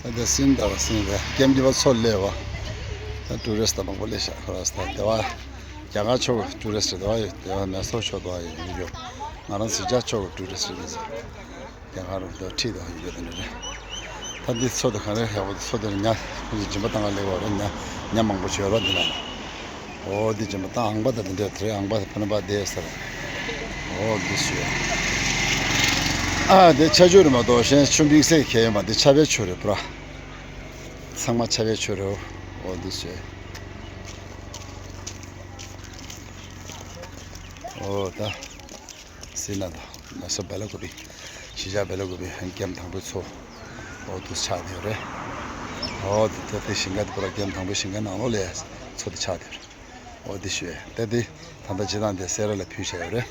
The scene that was in the game was so level. The tourist of Malaysia across that there were Yamacho tourist, there were Maso Shodo, you know, Sijacho tourist. Yamar of the Tido, you get in it. But this sort of have so the Jimatanga level and Yamamucho Rodina. Oh, the Jimatang, but the three and but Panaba days. Oh, this year. The Chajurma Doshan should be say came at the Chavechur, bra. Sama Chavechur, all this way. Oh, the Sinada, Massa Belagobi, Shija Belagobi, and Kem Tambuso, all to Chadir. Oh, the fishing at Brakem Tambusing and all yes, so the Chadir. All this way. That the Tambajan, the Serra Pushere.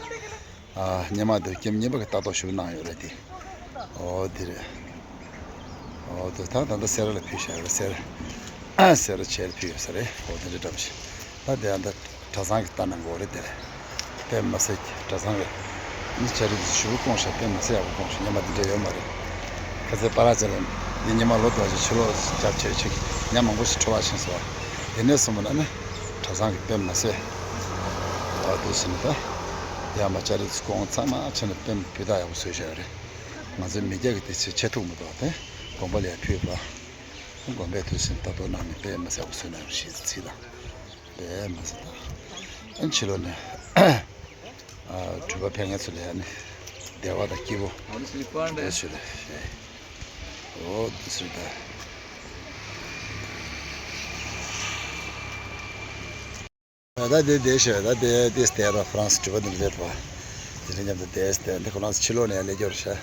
Nyamada Kim Nibaka Tato Shuna already. Oh, did it? Oh, the Tata the Serra Pusher, Serra Chair Pusher, or the Dutch. But they are the Tazank Tan and Wallet there. Pem Masik, Tazanga. This cherry is shoe conscious, Pem Masaya, Yamadi Yamari. Because the Parazalan, the Yamaloto, the Chulos, Chapchik, Yamabush Troashins. The Nelson Tazank Pem Masay. Oh, this in the Yamachari Skon Sama, Pem Pida was Sujari. Mazin Mijak is a Chetumadote, Combalia Puba, Gombe to Sintato Nami, Pem Masabusuna, she's Sida. Pem Masada. And Chilone Tuba Pengazulian, there were the Kibo. Oh, this is that this there of France to the Litva. The name of the test and the Colons Chilone and Georgia.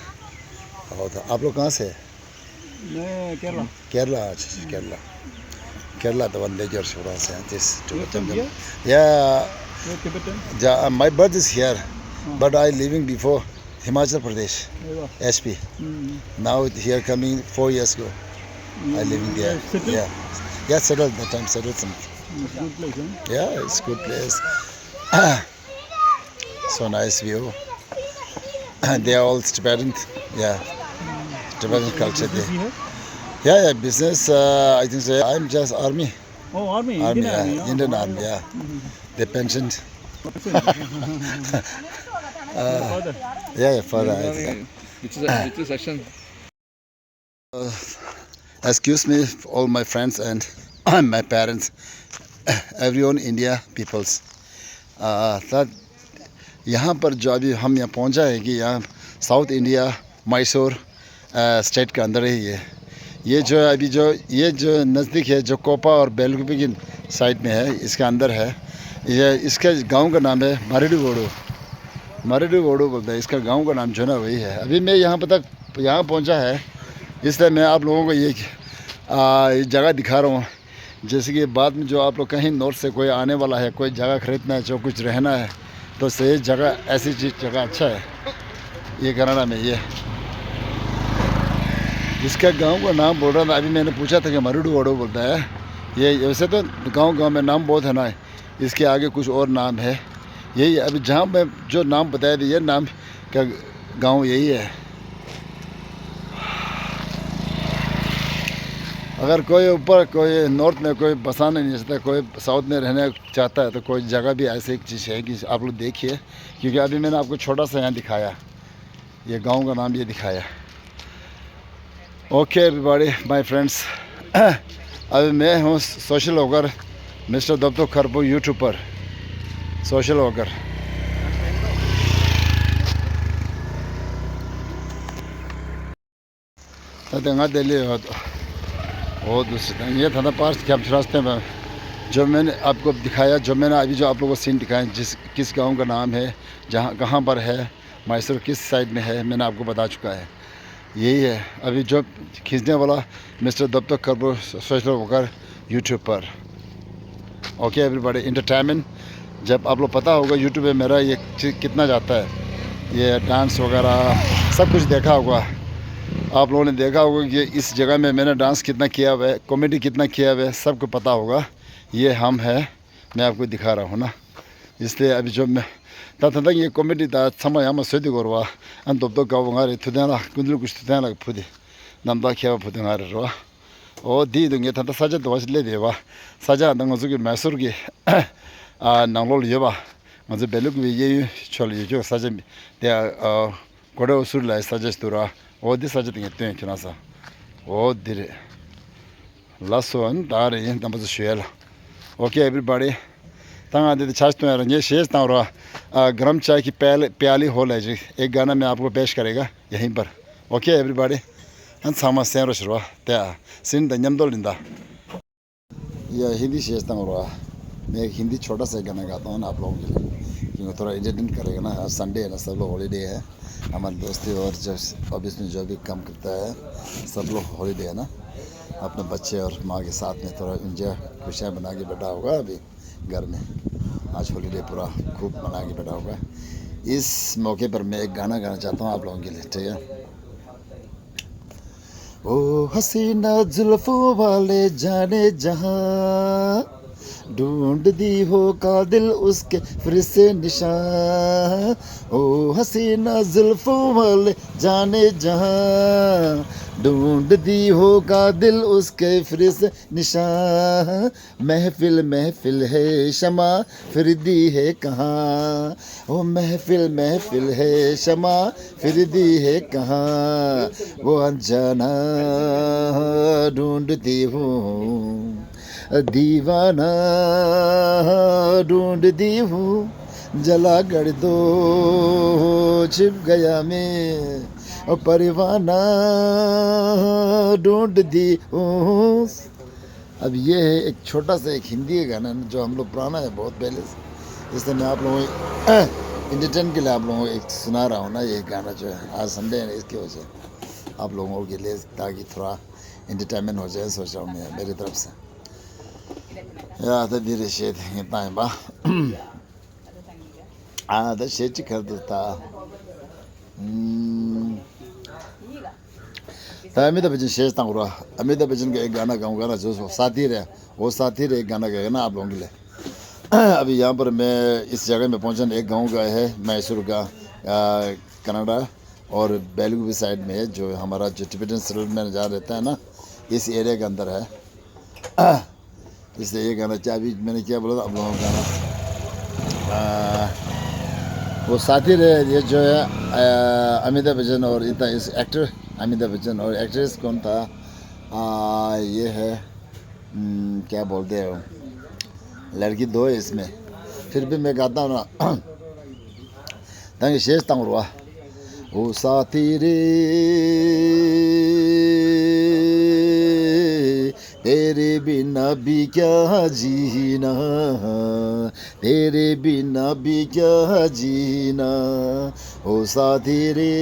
About the Ablocance? Kerala, the one Major France and this to them. Yeah, my birth is here, but I living before Himachal Pradesh, SP. Now here coming 4 years ago. I living there. Yeah, settled that time, settled some. Good place, huh? Yeah, it's a good place. So nice view. They are all Tibetan, Tibetan culture there. Yeah, business. I think so. I'm just army. Oh, army. Indian army. Yeah, they pensioned. Father. Yeah, father. Which is section? Excuse me, all my friends and my parents, everyone India peoples. That यहाँ पर जो अभी हम यहाँ पहुँचा है कि यहाँ साउथ इंडिया मैसूर स्टेट के अंदर ही है ये जो अभी जो ये जो नज़दीक है जो कोपा और बेलगुपी की साइड में है इसके अंदर है ये इसका गांव का नाम है मरेडू बोलते हैं इसका गांव का नाम जो ना वही है अभी मैं यहाँ पहुँचा है इसलिए मैं आप लोगों को ये जगह दिखा रहा हूँ जैसे कि बाद में जो आप लोग कहीं नॉर्थ से कोई आने वाला है कोई जगह खरीदना है जो कुछ रहना है तो सही जगह ऐसी जगह अच्छा है ये कनाडा में ये इसका गांव का नाम बोल रहा था अभी मैंने पूछा था कि मरेडू बोलता है ये वैसे तो गांव में नाम बहुत है ना इसके आगे कुछ और नाम है यही अभी जहाँ मैं जो नाम बताया था ये नाम का गांव यही है अगर कोई ऊपर कोई नॉर्थ में कोई बसाना नहीं चाहता कोई साउथ में रहना चाहता है तो कोई जगह भी ऐसी एक चीज़ है कि आप लोग देखिए क्योंकि अभी मैंने आपको छोटा सा यहाँ दिखाया ये गांव का नाम ये दिखाया ओके एवरीबॉडी माय फ्रेंड्स अभी मैं हूँ सोशल वर्कर मिस्टर दत्तो खरपू यूट्यूब पर सोशल वर्कर और दूसरी ये था पार्स कैंप रास्ते में जो मैंने आपको दिखाया जो मैंने अभी जो आप लोगों को सीन दिखाया किस गांव का नाम है जहाँ कहाँ पर है मैसूर किस साइड में है मैंने आपको बता चुका है यही है अभी जो खींचने वाला मिस्टर दत्तो खरपू सोशल वर्कर यूट्यूब पर ओके एवरीबॉडी एंटरटेनमेंट जब आप लोग पता होगा यूट्यूब पे मेरा ये कितना जाता है ये डांस वगैरह सब कुछ देखा होगा आप लोगों ने देखा होगा कि इस जगह में मैंने डांस कितना किया हुआ है कॉमेडी कितना किया हुआ है सबको पता होगा ये हम है मैं आपको दिखा रहा हूँ ना इसलिए अभी जो मैं तथा ये कॉमेडी था समय हम सोदी गोरवा अन तो गाँव गारे थुदेना कुंदलू कुछ थुदेना फुदे नंदा क्या फुदेना रहा 오 디둥게 타다 사자 도와실래 대봐 사자 당고주기 매sur기 아 나롤 여봐 먼저 벨루기 예유 철이죠 사자 대야 고려 술라 사자스토라 어디 사자 등에 또 지나서 어디래 라소한 다रे नंबर शेयर ओके एवरीबॉडी तंगा दे चार्ज तो यार ये शेष ताऊरा गरम चाय की प्याली होल है जी एक गाना मैं आपको पेश करेगा यहीं पर ओके एवरीबॉडी हम समझते हैं रोशवा त्या सिन दंजम दो लिंदा ये हिंदी शेष ताऊरा मैं एक हिंदी छोटा सा गाना गाता हूँ आप लोगों के लिए क्योंकि थोड़ा एंटरटेन करेगा ना आज संडे है ना सब लोग हॉलीडे है हमारे दोस्ती और जो ऑब्वियसली जो भी काम करता है सब लोग हॉलीडे है ना अपने बच्चे और माँ के साथ में थोड़ा इंजॉय खुशियाँ बना के बैठा होगा अभी घर में आज हॉलीडे पूरा खूब मना के बैठा होगा इस मौके पर मैं एक गाना गाना चाहता हूँ आप लोगों के लिए ठीक है ओ हसीना जुल्फों वाले जाने जहाँ ढूंढ दी हो का दिल उसके फिर से निशान ओ हसीना जुल्फों वाले जाने जहाँ ढूंढ दी हो का दिल उसके फिर से निशान महफिल महफिल है शमा फिर दी है कहाँ ओ महफिल महफिल है शमा फिर दी है कहाँ वो अनजाना ढूंढती हूँ दीवाना ढूंढती हूँ जला कर दो छिप गया मैं और परवाना ढूंढती हूँ अब ये है एक छोटा सा एक हिंदी गाना जो हम लोग पुराना है बहुत पहले से इसलिए मैं आप लोगों को इंटरटेन के लिए आप लोगों को एक सुना रहा हूँ ना ये गाना जो है आज संडे है इसकी वजह से आप लोगों के लिए ताकि थोड़ा इंटरटेनमेंट हो जाए सोच रहा हूँ मैं मेरी तरफ से Ja, dat die shit in time ba. Dat shit कर देता. अमिताभ बच्चन शेष था पूरा अमिताभ बच्चन का एक गाना गाऊंगा ना जो साथी रहे वो साथी रहे एक गाना गाएगा ना आप लोगों के लिए अभी यहाँ पर मैं इस जगह में पहुँचा एक गाँव का है मैसूर का कनाडा और बेलगुवी साइड में है जो हमारा जो टिबेटन सेटलमेंट जहाँ रहता है ना इस एरिया के अंदर है इसलिए ये गाना क्या अभी मैंने क्या बोला था आप लोगों को गाना वो साथी रहे ये जो है अमिताभ बच्चन और इतना इस एक्टर अमिताभ बच्चन और एक्ट्रेस कौन था ये है क्या बोलते हैं लड़की दो है इसमें फिर भी मैं गाता हूँ ना ताकि शेष तंग रुआ वो साथी रे तेरे बिना भी क्या जीना तेरे बिना भी क्या जीना ओ साथी रे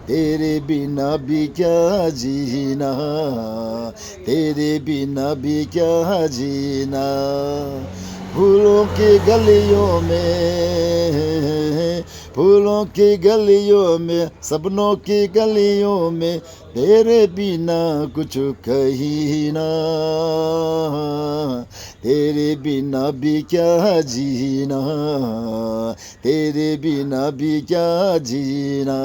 तेरे बिना भी क्या जीना तेरे बिना भी क्या जीना फूलों की गलियों में फूलों की गलियों में सपनों की गलियों में तेरे बिना कुछ कहीं ना तेरे बिना भी क्या जीना तेरे बिना भी क्या जीना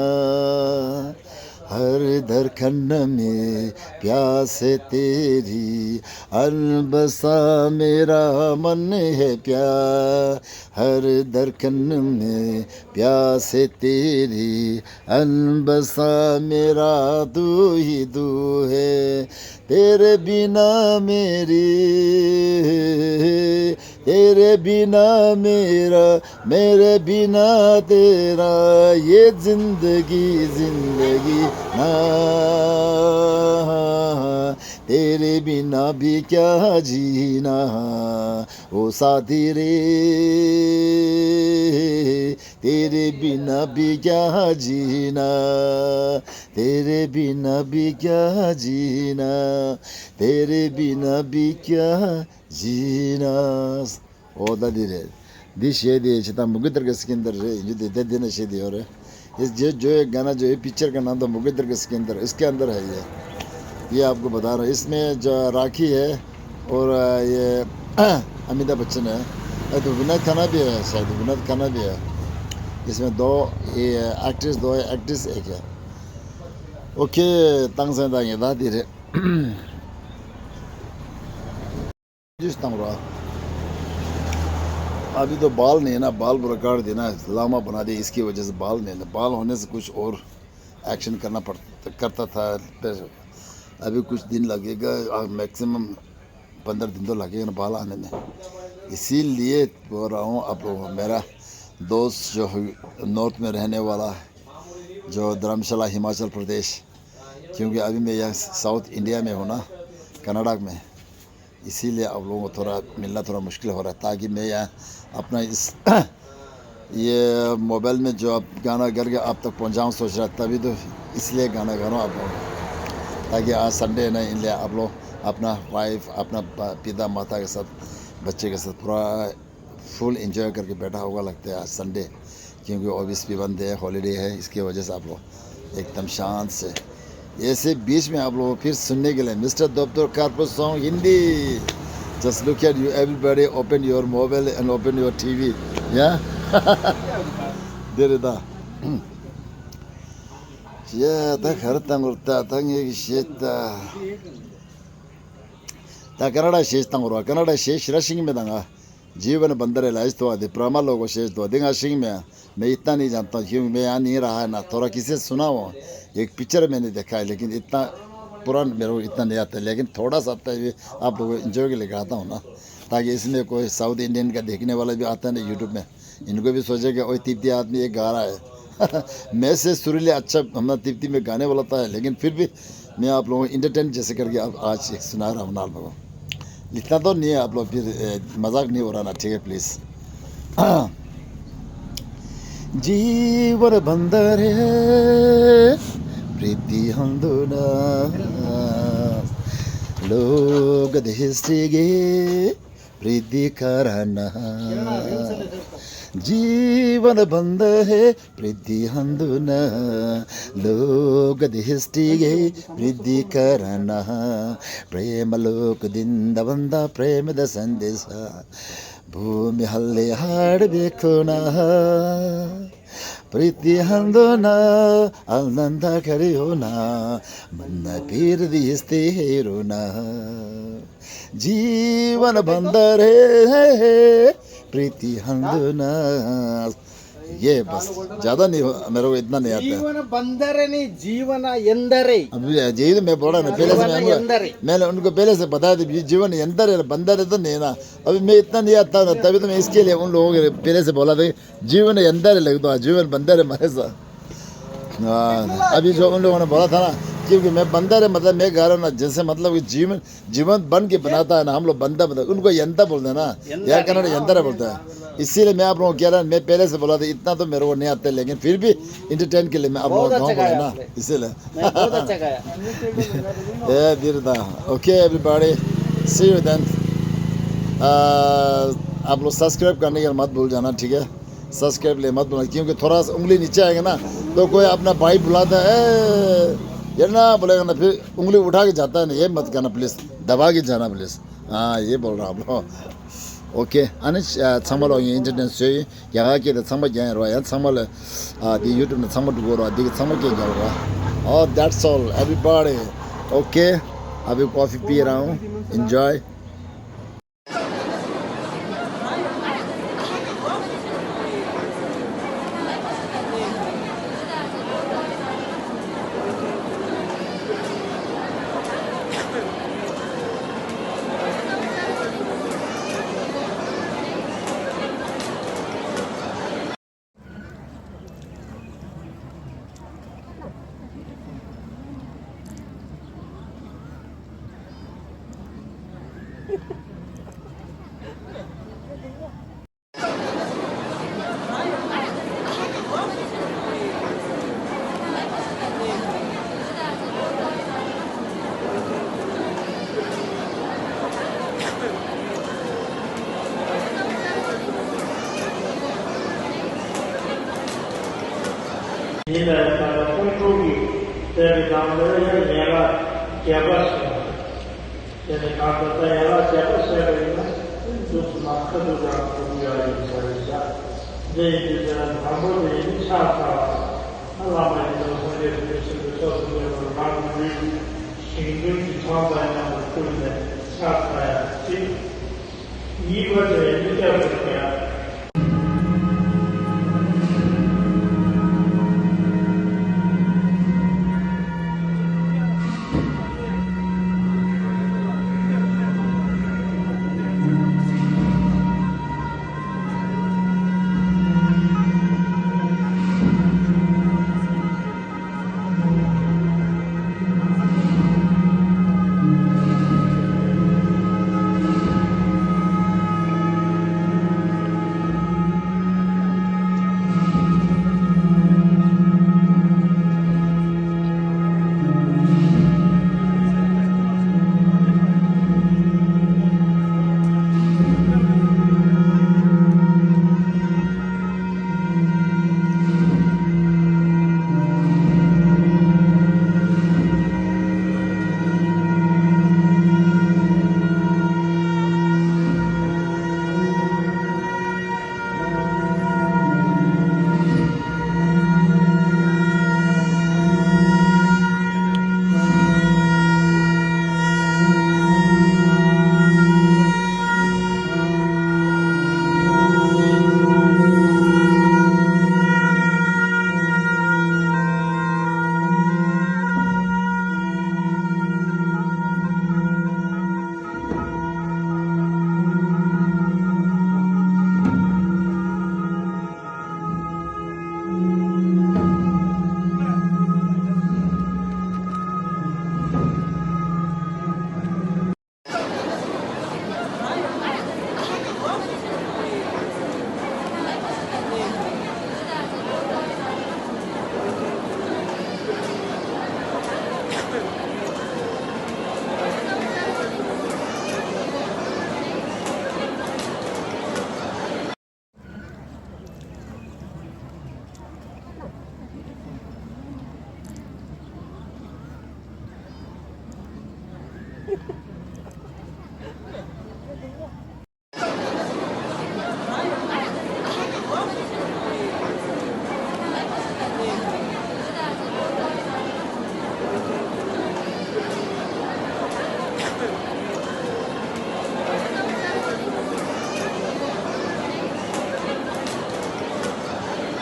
हर धड़कन में प्यास है तेरी अलबसा मेरा मन है प्यार हर धड़कन में प्यास है तेरी अलबसा मेरा तू ही तू है तेरे बिना मेरी तेरे बिना मेरा मेरे बिना तेरा ये जिंदगी जिंदगी ना तेरे बिना भी क्या जीना ओ साथी रे तेरे बिना भी क्या जीना तेरे बिना भी क्या जीना तेरे बिना भी क्या जीना ओ दादी रे दी शेदी चिता मुगदर के अंदर रे जो दे देना शेदी और इस जो एक गाना जो है पिक्चर का नाम था मुगदर के अंदर इसके अंदर है ये आपको बता रहा हूँ इसमें जो राखी है और ये अमिताभ बच्चन है तो विनोद खन्ना भी है शायद विनोद खन्ना भी है इसमें दो ये एक्ट्रेस दो है एक्ट्रेस एक है 오케이 땅선당이다 디레 जिस तमरा अभी तो बाल नहीं है ना बाल पूरा काट देना लामा बना दे इसकी वजह से बाल नहीं है बाल होने से कुछ और एक्शन करना करता था अभी कुछ दिन लगेगा मैक्सिमम 15 दिन तो लगेगा ना बाल आने में इसीलिए बोल रहा हूँ अब मेरा दोस्त जो नॉर्थ में रहने वाला जो धर्मशाला हिमाचल प्रदेश क्योंकि अभी मैं यहाँ साउथ इंडिया में हूँ ना कनाडा में इसीलिए आप लोगों को थोड़ा मिलना थोड़ा मुश्किल हो रहा है ताकि मैं यहाँ अपना इस ये मोबाइल में जो आप गाना करके आप तक पहुँचाऊँ सोच रहा तभी तो इसलिए गाना गा रहा हूँ आप लोगों ताकि आज संडे है ना इसलिए आप लोग अपना वाइफ अपना पिता माता के साथ बच्चे के साथ पूरा फुल एंजॉय करके बैठा होगा लगता है आज संडे क्योंकि ऑफिस भी बंद है हॉलीडे है इसकी वजह से आप लोग एकदम शांत से ऐसे बीच में आप लोग फिर सुनने के लिए मिस्टर दोपहर corporate song Hindi just look at you everybody open your mobile and open your TV या देरेदा या ता खरतंग उरता तंग एक शेता ता कनाडा शेष तंग उरवा कनाडा शेष रशिंग में दंगा जीवन बंदर लाइज तो आदि प्रमा लोगों शेष तो दिंगा शिंग में मैं इतना नहीं जानता क्योंकि मैं यहाँ नहीं रहा है ना थोड़ा किसी से सुना हो एक पिक्चर मैंने देखा है लेकिन इतना पुराना मेरे को इतना नहीं आता है लेकिन थोड़ा सा आता है आप लोगों को एंजॉय के लिए गाता हूँ ना ताकि इसमें कोई साउथ इंडियन का देखने वाला भी आता है ना यूट्यूब में इनको भी सोचे कि ओए तिप्ती आदमी ये गा रहा है मैं से सुरीले अच्छा हमारा तिप्ती में गाने वाला था लेकिन फिर भी मैं आप लोगों को इंटरटेन जैसे करके आज सुना रहा हूँ नाल बाबा इतना तो नहीं है आप लोग फिर मजाक नहीं हो रहा ना ठीक है प्लीज़ जीवन बंदर प्रीति हंदुना लोग देशिगे प्रीति करना जीवन बंद है प्रीति हंदुना लोग देशिगे प्रीति करना प्रेम लोक ದಿಂದ ಬಂದ ಪ್ರೇಮದ ಸಂದೇಶ ಭೂಮಿ ಹಲ್ಲೆ ಹಾಡಬೇಕು ನಾ ಪ್ರೀತಿ ಹಂದೋನ ಆನಂದ ಕರೆಯೋಣ ಮನ್ನ ಪೀರ್ದಿಸ್ತೆ ಹೇರೋಣ ಜೀವನ ಬಂದರೆ प्रीति हंदना ये बस ज़्यादा नहीं मेरे को इतना नहीं आता जीवन बंदरे नहीं जीवन एंदरे अभी जीवन में बोला ना पहले से मैंने उनको पहले से बताया था जीवन अंदर है बंदर है तो नहीं ना अभी मैं इतना नहीं आता ना तभी तो मैं इसके लिए उन लोगों के पहले से बोला था जीवन अंदर है लगता है जीवन बंदर है मेरे साथ अभी जो उन लोगों ने बोला था ना क्योंकि मैं बंदर है मतलब मैं गा रहा हूँ ना जैसे मतलब कि जीवन बन के बनाता है ना हम लोग बंदा बनता उनको यंता बोलते हैं ना यार कन्नड़ यंत्र बोलता है इसीलिए मैं आप लोगों को कह रहा हूँ मैं पहले से बोला था इतना तो मेरे को नहीं आता लेकिन फिर भी इंटरटेन के लिए मैं आप लोगों को बोला ना इसीलिए okay everybody see you then आप लोग सब्सक्राइब करने के मत भूल जाना ठीक है सब्सक्राइब ले मत भूलना क्योंकि थोड़ा सा उंगली नीचे आएगा ना तो कोई अपना भाई बुलाता है ये ना बोलेगा ना फिर उंगली उठा के जाता है ना ये मत करना प्लीज़ दबा के जाना प्लीज़ हाँ ये बोल रहा हूँ आप लोग ओके अने 참말로 인터넷 소위 야가게도 참말 양으로 야 참말 디 유튜브 참말 두고로 디 참말 के जाओगा oh that's all everybody okay अभी कॉफी पी रहा हूँ enjoy现在那个丰收地在咱们这年了结果是，现在刚说这年了结果是的呢，就是那可多的不要影响一下，这就是他们的影响上，那我们都是这个是。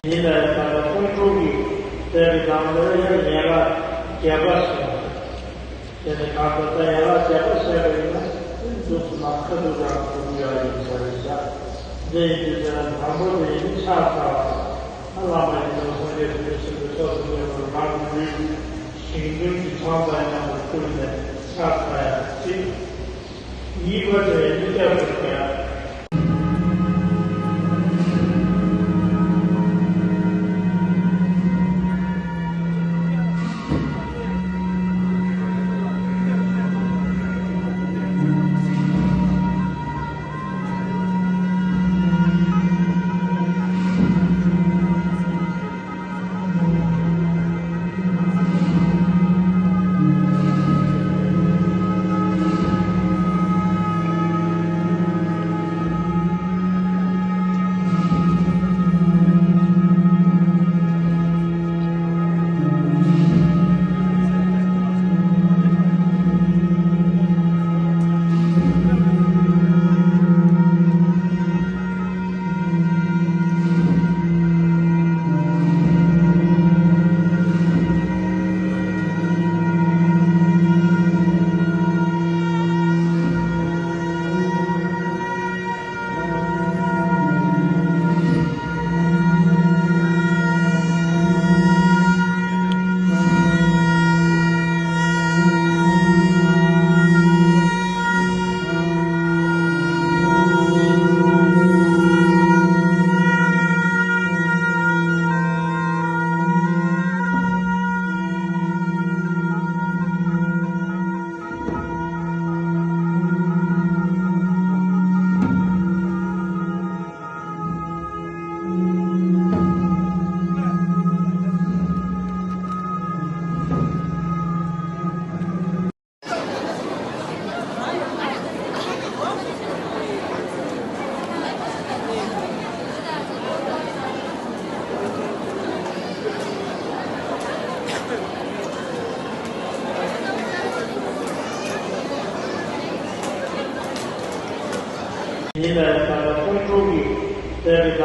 现在那个丰收率在这咱们这年了减半是，现在刚说在了减半下来呢，就是那可多上不要影响一下，这就是他们的影响上，那咱们就是是个小时就是马路的行政的长板上的困难，下来这一个这一点不变。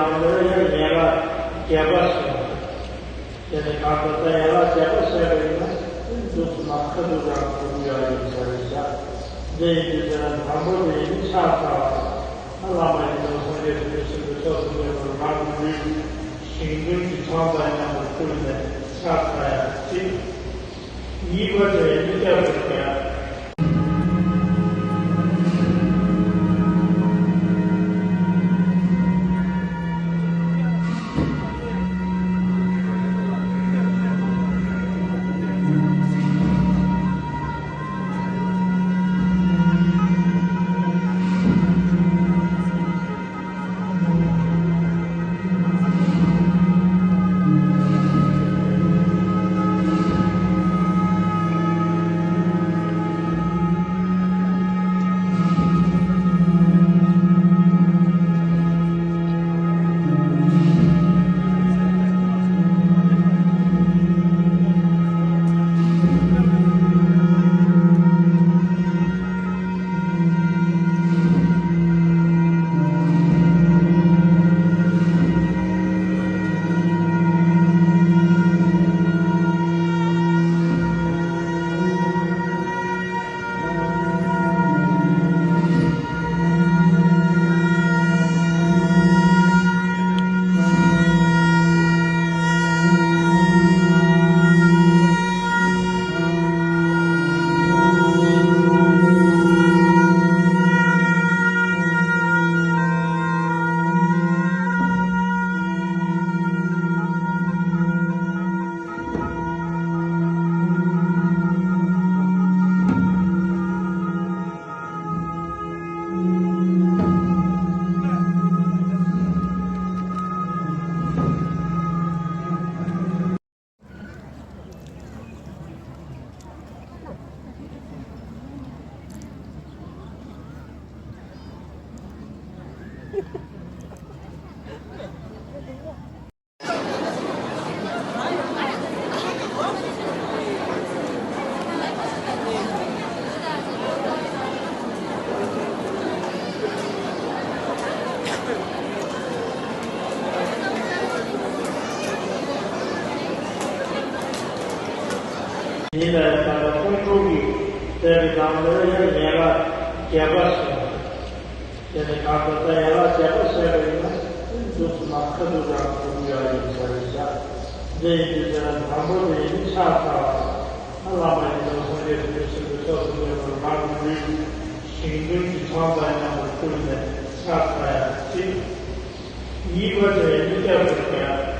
남들은 개봤어. 제가 가서 얘가 개봤어요. 좀 막혀도가 공유하는 자리자. 이제는 방법이 차서 하나만의 소리를 듣고서 그걸 막는 신경이 처음에는 그런데 차서야지. 이거를 느껴볼 거야.现在风收率在咱们개봤어. 제가 가서 얘가 개봤어요. 좀 막혀도가 공유하는 자리자. 이제는 방법이 차서 하나만의 소리를 듣고서 그걸 막는 신경이 처음에는 그런데 차서야지. 이것을 느껴볼 거야.